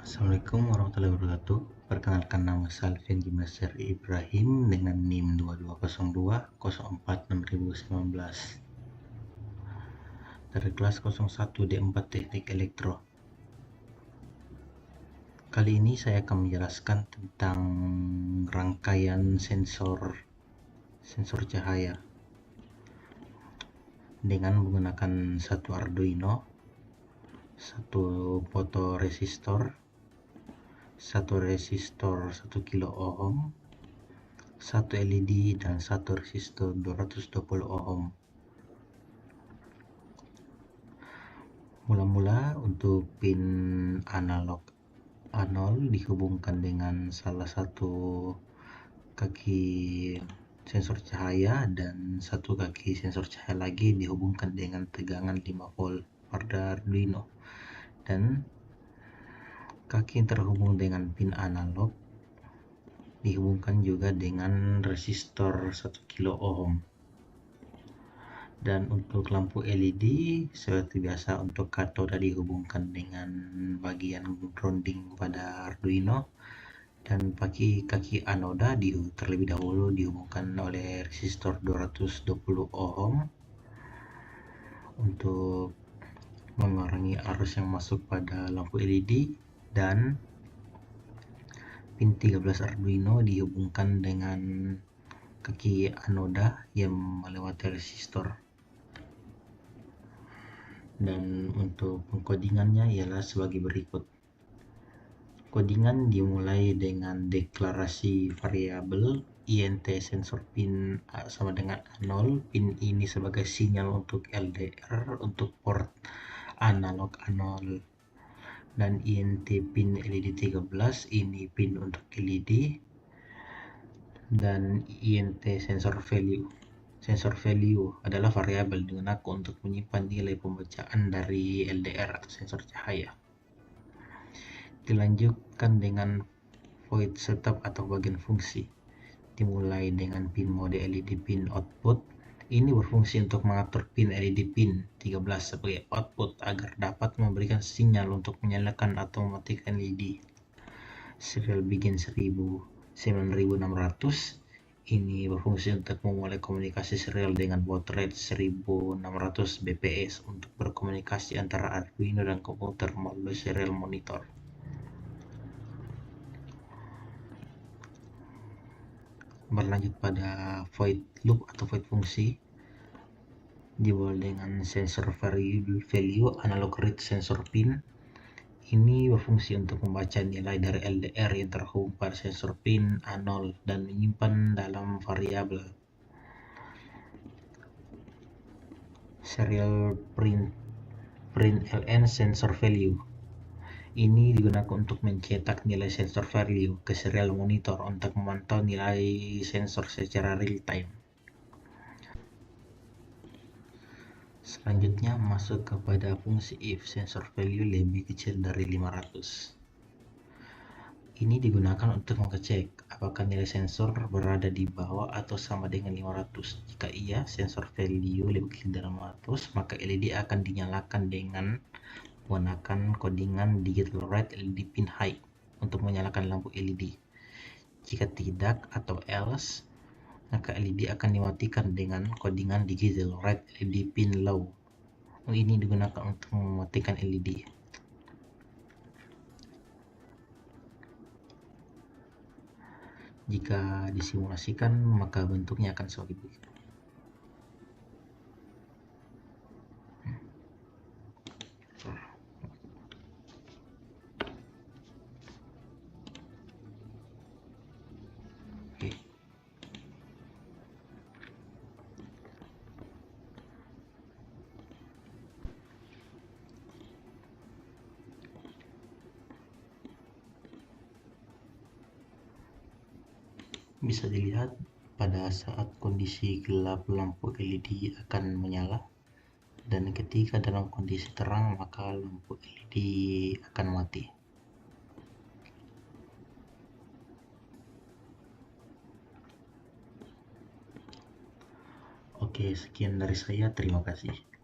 Assalamualaikum warahmatullahi wabarakatuh. Perkenalkan, nama saya Alfian Jimasir Ibrahim dengan NIM 2202046019 dari kelas 01D4 Teknik Elektro. Kali ini saya akan menjelaskan tentang rangkaian sensor cahaya dengan menggunakan satu Arduino, satu fotoresistor, satu resistor 1 kilo ohm, satu LED, dan satu resistor 220 ohm. Mula-mula untuk pin analog A0 dihubungkan dengan salah satu kaki sensor cahaya, dan satu kaki sensor cahaya lagi dihubungkan dengan tegangan 5 volt pada Arduino, dan kaki yang terhubung dengan pin analog dihubungkan juga dengan resistor 1 kilo ohm. Dan untuk lampu LED seperti biasa, untuk katoda dihubungkan dengan bagian grounding pada Arduino, dan kaki anoda terlebih dahulu dihubungkan oleh resistor 220 ohm untuk mengurangi arus yang masuk pada lampu LED, dan pin 13 Arduino dihubungkan dengan kaki anoda yang melewati resistor. Dan untuk pengkodingannya ialah sebagai berikut. Kodingan dimulai dengan deklarasi variabel INT sensor pin A sama dengan A0. Pin ini sebagai sinyal untuk LDR untuk port analog A0, dan INT pin LED 13 ini pin untuk LED, dan INT sensor value. Sensor value adalah variabel digunakan untuk menyimpan nilai pembacaan dari LDR atau sensor cahaya. Dilanjutkan dengan void setup atau bagian fungsi. Dimulai dengan pin mode LED pin output. Ini berfungsi untuk mengatur pin LED pin 13 sebagai output agar dapat memberikan sinyal untuk menyalakan atau mematikan LED. Serial begin 9600. Ini berfungsi untuk memulai komunikasi serial dengan baud rate 1600 bps untuk berkomunikasi antara Arduino dan komputer melalui serial monitor. Berlanjut pada void loop atau void fungsi, dimulai dengan sensor value analog read sensor pin. Ini berfungsi untuk membaca nilai dari LDR yang terhubung pada sensor pin A0 dan menyimpan dalam variabel. Serial println sensor value. Ini digunakan untuk mencetak nilai sensor value ke serial monitor untuk memantau nilai sensor secara real time. Selanjutnya masuk kepada fungsi if sensor value lebih kecil dari 500. Ini digunakan untuk mengecek apakah nilai sensor berada di bawah atau sama dengan 500. Jika iya, sensor value lebih kecil dari 500, maka LED akan dinyalakan dengan menggunakan kodingan digital red LED pin high untuk menyalakan lampu LED. Jika tidak atau else, maka LED akan dimatikan dengan kodingan digital red LED pin low. Ini digunakan untuk mematikan LED. Jika disimulasikan, maka bentuknya akan seperti ini. Oke. Bisa dilihat pada saat kondisi gelap lampu LED akan menyala, dan ketika dalam kondisi terang maka lampu LED akan mati. Oke, sekian dari saya. Terima kasih.